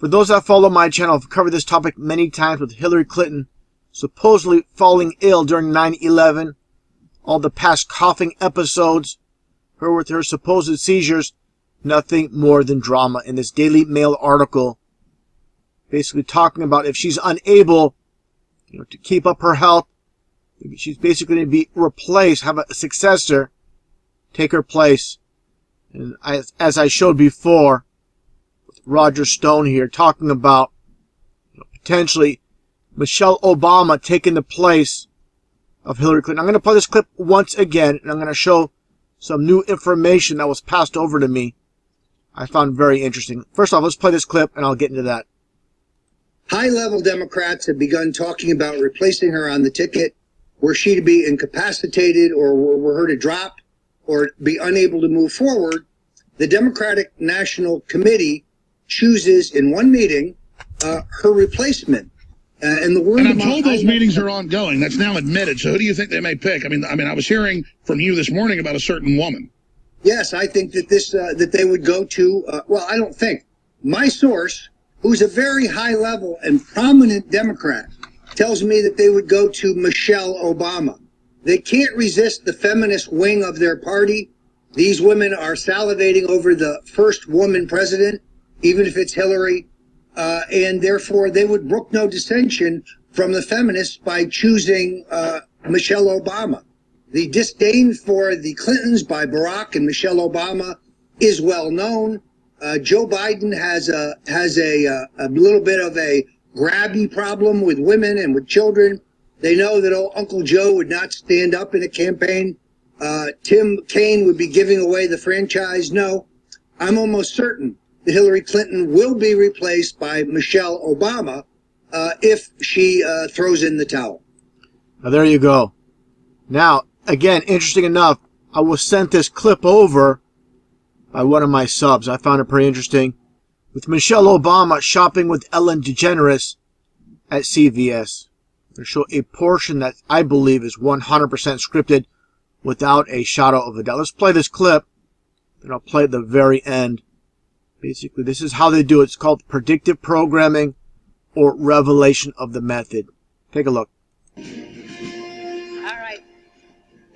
For those that follow my channel, I've covered this topic many times with Hillary Clinton supposedly falling ill during 9/11, all the past coughing episodes, her with her supposed seizures, nothing more than drama. In this Daily Mail article, basically talking about if she's unable, to keep up her health, she's basically going to be replaced, have a successor take her place. And as I showed before, with Roger Stone here, talking about potentially Michelle Obama taking the place of Hillary Clinton. I'm going to play this clip once again, and I'm going to show some new information that was passed over to me I found very interesting. First off, let's play this clip, and I'll get into that. High-level Democrats have begun talking about replacing her on the ticket were she to be incapacitated or were her to drop or be unable to move forward. The Democratic National Committee chooses in one meeting her replacement. And I'm told those meetings are ongoing. That's now admitted. So who do you think they may pick? I mean, I was hearing from you this morning about a certain woman. Yes, I think that that they would go to. Well, I don't think. My source, who's a very high-level and prominent Democrat, tells me that they would go to Michelle Obama. They can't resist the feminist wing of their party. These women are salivating over the first woman president, even if it's Hillary. And therefore, they would brook no dissension from the feminists by choosing Michelle Obama. The disdain for the Clintons by Barack and Michelle Obama is well known. Joe Biden has a little bit of a grabby problem with women and with children. They know that old Uncle Joe would not stand up in a campaign. Tim Kaine would be giving away the franchise. No, I'm almost certain that Hillary Clinton will be replaced by Michelle Obama if she throws in the towel. Now, there you go. Now, again, interesting enough, I was sent this clip over by one of my subs. I found it pretty interesting. With Michelle Obama shopping with Ellen DeGeneres at CVS. They show a portion that I believe is 100% scripted without a shadow of a doubt. Let's play this clip, then I'll play at the very end. Basically, this is how they do it. It's called predictive programming or revelation of the method. Take a look. All right.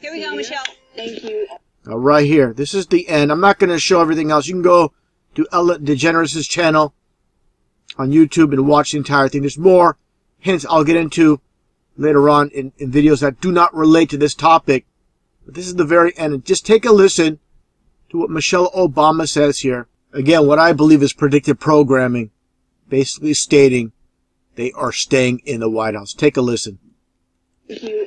Here we go, Michelle. Thank you. Now, right here. This is the end. I'm not going to show everything else. You can go to Ellen DeGeneres' channel on YouTube and watch the entire thing. There's more hints I'll get into later on in videos that do not relate to this topic. But this is the very end. And just take a listen to what Michelle Obama says here. Again, what I believe is predictive programming, basically stating they are staying in the White House. Take a listen. Thank you.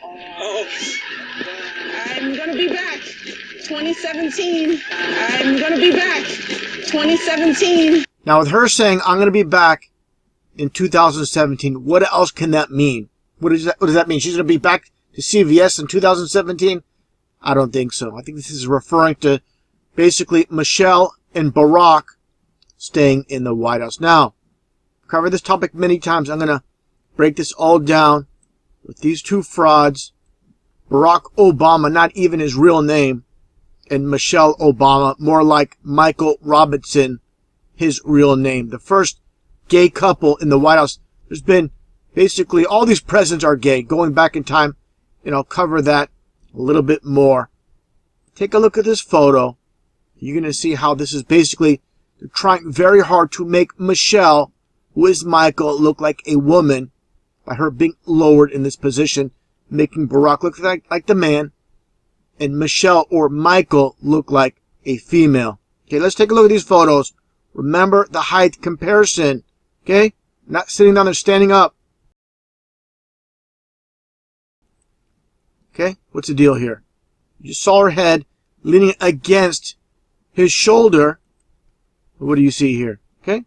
I'm going to be back. 2017. I'm going to be back. 2017. Now, with her saying, I'm going to be back in 2017, what else can that mean? What does that mean? She's going to be back to CVS in 2017? I don't think so. I think this is referring to basically Michelle and Barack staying in the White House. Now, I've covered this topic many times. I'm going to break this all down with these two frauds. Barack Obama, not even his real name, and Michelle Obama, more like Michael Robinson, his real name. The first gay couple in the White House. There's been basically all these presidents are gay, going back in time, and I'll cover that a little bit more. Take a look at this photo. You're going to see how this is basically, they're trying very hard to make Michelle, who is Michael, look like a woman by her being lowered in this position, making Barack look like the man, and Michelle or Michael look like a female. Okay, let's take a look at these photos. Remember the height comparison. Okay, not sitting down there, standing up. Okay, what's the deal here? You just saw her head leaning against his shoulder. What do you see here? Okay,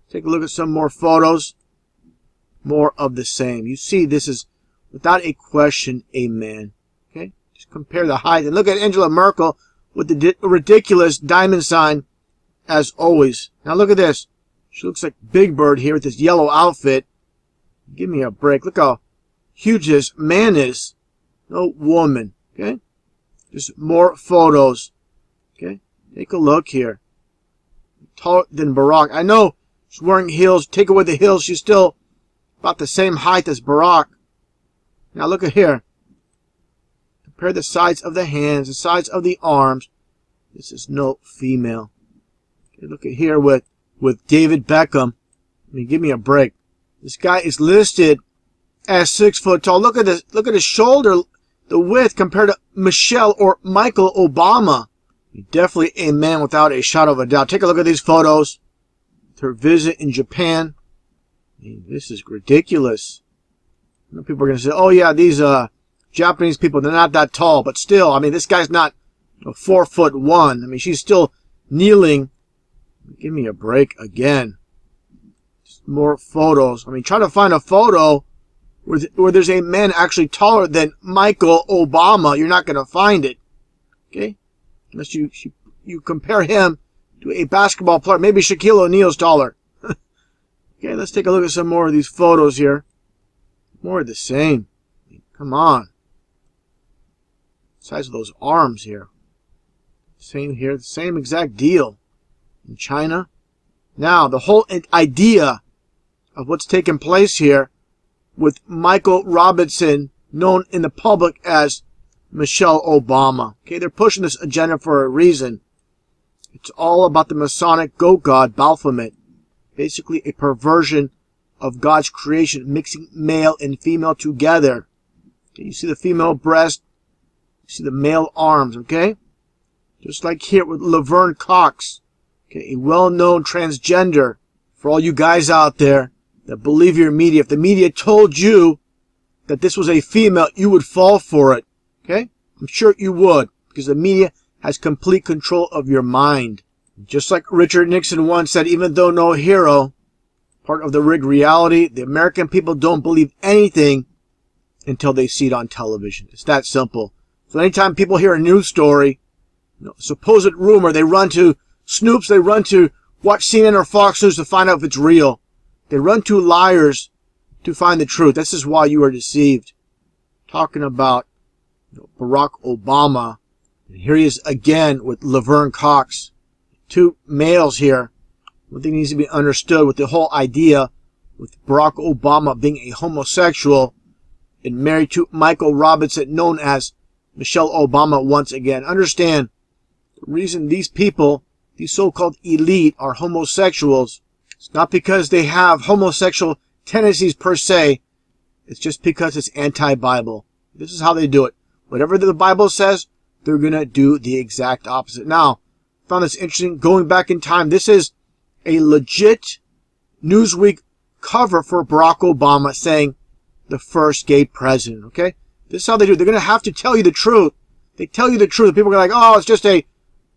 take a look at some more photos. More of the same. You see this is, without a question, a man. Okay, just compare the height. And look at Angela Merkel with the ridiculous diamond sign, as always. Now look at this. She looks like Big Bird here with this yellow outfit. Give me a break. Look how huge this man is. No woman. Okay, just more photos. Okay, take a look here. Taller than Barack. I know She's wearing heels. Take away the heels, she's still about the same height as Barack. Now look at here. Compare the size of the hands, the size of the arms. This is no female. Okay, look at here with David Beckham. I mean, give me a break. This guy is listed as 6 foot tall. Look at this. Look at his shoulder, the width compared to Michelle or Michael Obama. Definitely a man without a shadow of a doubt. Take a look at these photos. Her visit in Japan. I mean, this is ridiculous. You know, people are going to say, oh yeah, these Japanese people, they're not that tall. But still, I mean, this guy's not 4'1". I mean, she's still kneeling. Give me a break again. Just more photos. I mean, try to find a photo where there's a man actually taller than Michael Obama. You're not going to find it. Okay? Unless you compare him to a basketball player. Maybe Shaquille O'Neal's taller. Okay, let's take a look at some more of these photos here. More of the same. Come on. Size of those arms here. Same here. The same exact deal. In China. Now, the whole idea of what's taking place here with Michael Robinson, known in the public as Michelle Obama. Okay, they're pushing this agenda for a reason. It's all about the Masonic goat god, Baphomet. Basically a perversion of God's creation, mixing male and female together. Okay, you see the female breast, you see the male arms, okay? Just like here with Laverne Cox, okay, a well-known transgender. For all you guys out there that believe your media, if the media told you that this was a female, you would fall for it. Okay? I'm sure you would, because the media has complete control of your mind. Just like Richard Nixon once said, even though no hero, part of the rigged reality, the American people don't believe anything until they see it on television. It's that simple. So anytime people hear a news story, supposed rumor, they run to Snoops, they run to watch CNN or Fox News to find out if it's real. They run to liars to find the truth. This is why you are deceived. Talking about Barack Obama. And here he is again with Laverne Cox. Two males here. One thing needs to be understood with the whole idea with Barack Obama being a homosexual and married to Michael Robinson, known as Michelle Obama once again. Understand the reason these people, these so-called elite, are homosexuals. It's not because they have homosexual tendencies per se. It's just because it's anti-Bible. This is how they do it. Whatever the Bible says, they're going to do the exact opposite. Now, I found this interesting. Going back in time, this is a legit Newsweek cover for Barack Obama saying the first gay president. Okay? This is how they do it. They're going to have to tell you the truth. They tell you the truth. People are like, oh, it's just a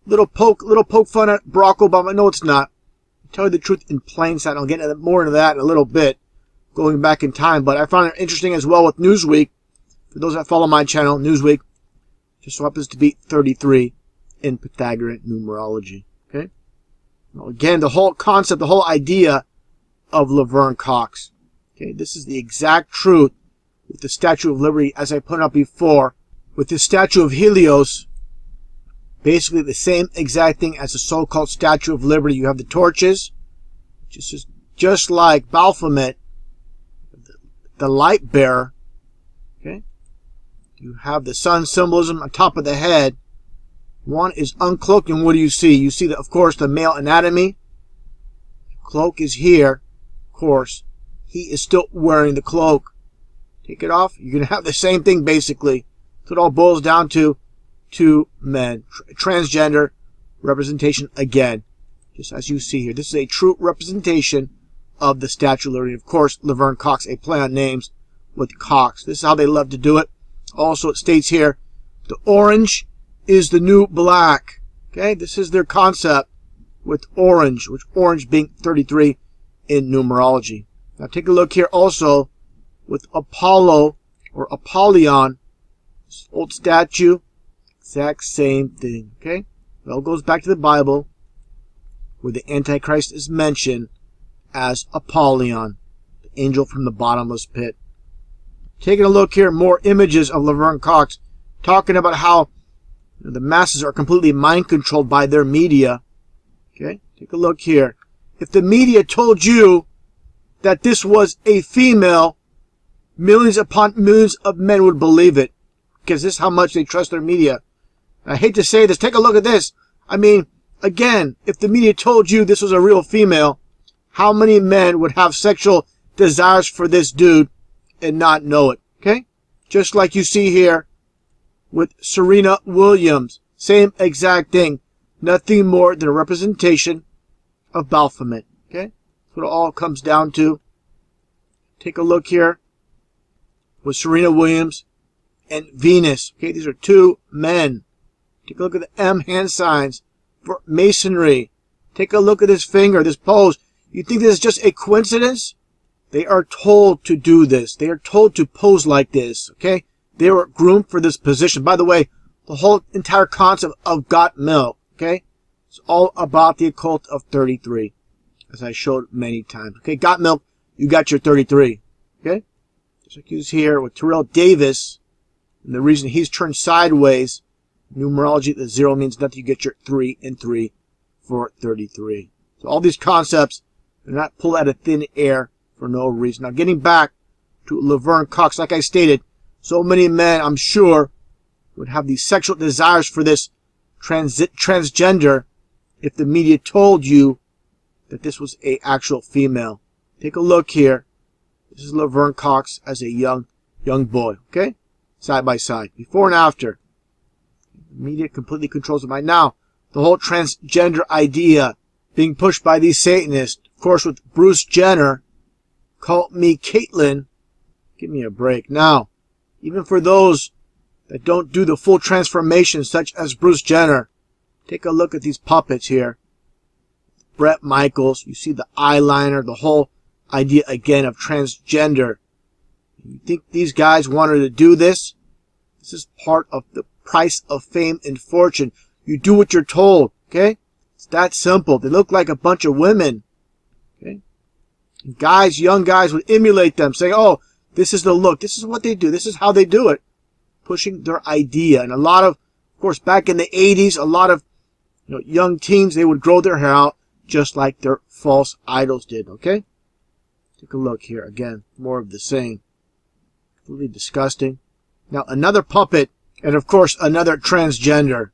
little poke fun at Barack Obama. No, it's not. They tell you the truth in plain sight. I'll get more into that in a little bit, going back in time. But I found it interesting as well with Newsweek. For those that follow my channel, Newsweek just so happens to be 33 in Pythagorean numerology. Okay? Now, again, the whole concept, the whole idea of Laverne Cox. Okay, this is the exact truth with the Statue of Liberty, as I put up before. With the Statue of Helios, basically the same exact thing as the so-called Statue of Liberty. You have the torches, just like Baphomet, the light bearer. Okay? You have the sun symbolism on top of the head. One is uncloaked, and what do you see? You see, of course, the male anatomy. The cloak is here. Of course, he is still wearing the cloak. Take it off, you're going to have the same thing, basically. So it all boils down to two men. Transgender representation again. Just as you see here. This is a true representation of the Statue of Liberty. Of course, Laverne Cox, a play on names with Cox. This is how they love to do it. Also, it states here, the orange is the new black. Okay, this is their concept with orange, which orange being 33 in numerology. Now take a look here also with Apollo or Apollyon, this old statue, exact same thing. Okay, it all goes back to the Bible, where the Antichrist is mentioned as Apollyon, the angel from the bottomless pit. Taking a look here, more images of Laverne Cox, talking about how the masses are completely mind-controlled by their media. Okay, take a look here. if the media told you that this was a female, millions upon millions of men would believe it, because this is how much they trust their media. I hate to say this. Take a look at this. I mean, again, if the media told you this was a real female, how many men would have sexual desires for this dude and not know it? Okay? Just like you see here with Serena Williams. Same exact thing. Nothing more than a representation of Baphomet. Okay? That's what it all comes down to. Take a look here with Serena Williams and Venus. Okay, these are two men. Take a look at the M hand signs for masonry. Take a look at this finger, this pose. You think this is just a coincidence? They are told to do this. They are told to pose like this. Okay? They were groomed for this position. By the way, the whole entire concept of got milk. Okay? It's all about the occult of 33. As I showed many times. Okay? Got milk, you got your 33. Okay? Just like he's here with Terrell Davis. And the reason he's turned sideways, numerology, the 0 means nothing. You get your 3 and 3 for 33. So all these concepts, they're not pulled out of thin air for no reason. Now getting back to Laverne Cox, like I stated, so many men, I'm sure, would have these sexual desires for this transgender if the media told you that this was a actual female. Take a look here. This is Laverne Cox as a young boy. Okay? Side by side. Before and after. The media completely controls the mind. Now, the whole transgender idea being pushed by these Satanists, of course with Bruce Jenner, call me Caitlyn. Give me a break. Now, even for those that don't do the full transformation, such as Bruce Jenner, take a look at these puppets here. Bret Michaels, you see the eyeliner, the whole idea again of transgender. You think these guys wanted to do this? This is part of the price of fame and fortune. You do what you're told, okay? It's that simple. They look like a bunch of women, okay? And guys, young guys would emulate them, saying, oh, this is the look. This is what they do. This is how they do it. Pushing their idea. And a lot of course, back in the 80s, a lot of young teens, they would grow their hair out just like their false idols did, okay? Take a look here. Again, more of the same. Completely disgusting. Now, another puppet, and of course, another transgender,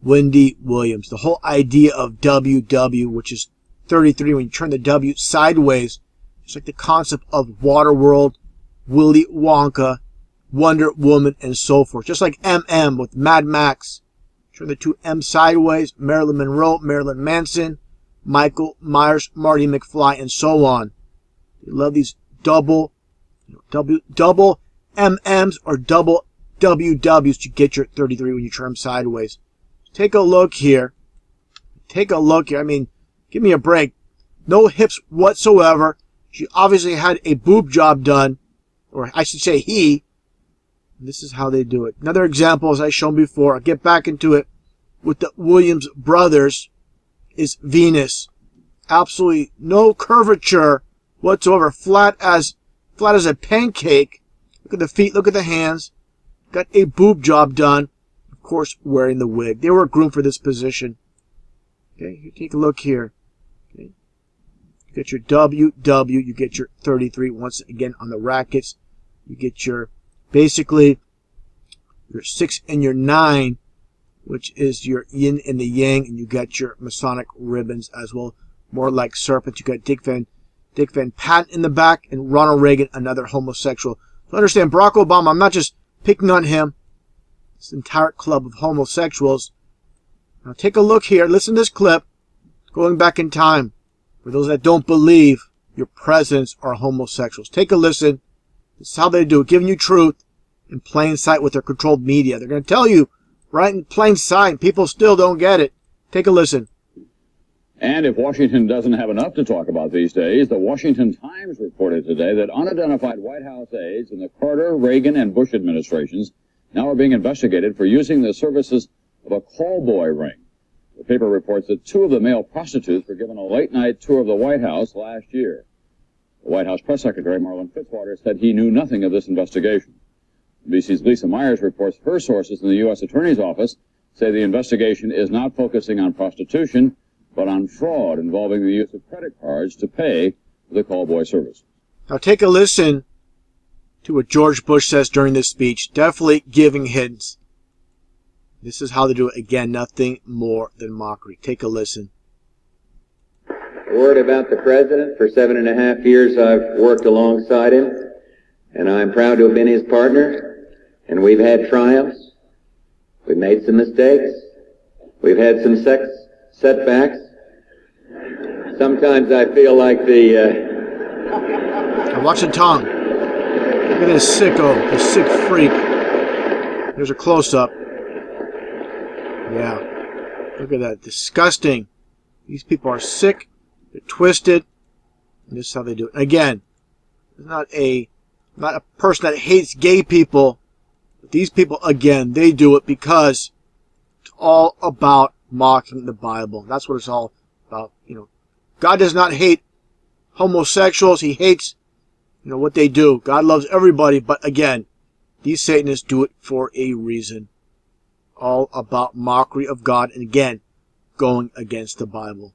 Wendy Williams. The whole idea of WW, which is 33, when you turn the W sideways, it's like the concept of Waterworld, Willy Wonka, Wonder Woman, and so forth. Just like MM with Mad Max. Turn the two M sideways, Marilyn Monroe, Marilyn Manson, Michael Myers, Marty McFly, and so on. You love these double MMs or double WWs to get your 33 when you turn them sideways. Take a look here. Take a look here. I mean, give me a break. No hips whatsoever. She obviously had a boob job done, or I should say he. This is how they do it. Another example, as I've shown before, I'll get back into it, with the Williams brothers, is Venus. Absolutely no curvature whatsoever. Flat as a pancake. Look at the feet, look at the hands. Got a boob job done. Of course, wearing the wig. They were groomed for this position. Okay, take a look here. Okay. You get your WW, you get your 33 once again on the rackets. You get your, basically, your 6 and your 9, which is your yin and the yang, and you got your Masonic ribbons as well, more like serpents. You got Dick Van Patten in the back, and Ronald Reagan, another homosexual. So understand, Barack Obama, I'm not just picking on him. This entire club of homosexuals. Now take a look here. Listen to this clip. Going back in time. For those that don't believe your presidents are homosexuals. Take a listen. This is how they do it. Giving you truth in plain sight with their controlled media. They're going to tell you right in plain sight. People still don't get it. Take a listen. And if Washington doesn't have enough to talk about these days, the Washington Times reported today that unidentified White House aides in the Carter, Reagan, and Bush administrations now are being investigated for using the services of a call boy ring. The paper reports that 2 of the male prostitutes were given a late-night tour of the White House last year. The White House press secretary, Marlin Fitzwater, said he knew nothing of this investigation. NBC's Lisa Myers reports her sources in the U.S. Attorney's Office say the investigation is not focusing on prostitution, but on fraud involving the use of credit cards to pay for the callboy service. Now take a listen to what George Bush says during this speech, definitely giving hints. This is how they do it. Again, nothing more than mockery. Take a listen. A word about the president. For 7.5 years I've worked alongside him, and I'm proud to have been his partner. And we've had triumphs. We've made some mistakes. We've had some setbacks. Sometimes I feel like Now watch the tongue. Look at this sicko, this sick freak. There's a close-up. Yeah. Look at that. Disgusting. These people are sick. They're twisted. And this is how they do it. Again, not a person that hates gay people. But these people, again, they do it because it's all about mocking the Bible. That's what it's all about. God does not hate homosexuals. He hates, what they do. God loves everybody. But again, these Satanists do it for a reason. All about mockery of God. And again, going against the Bible.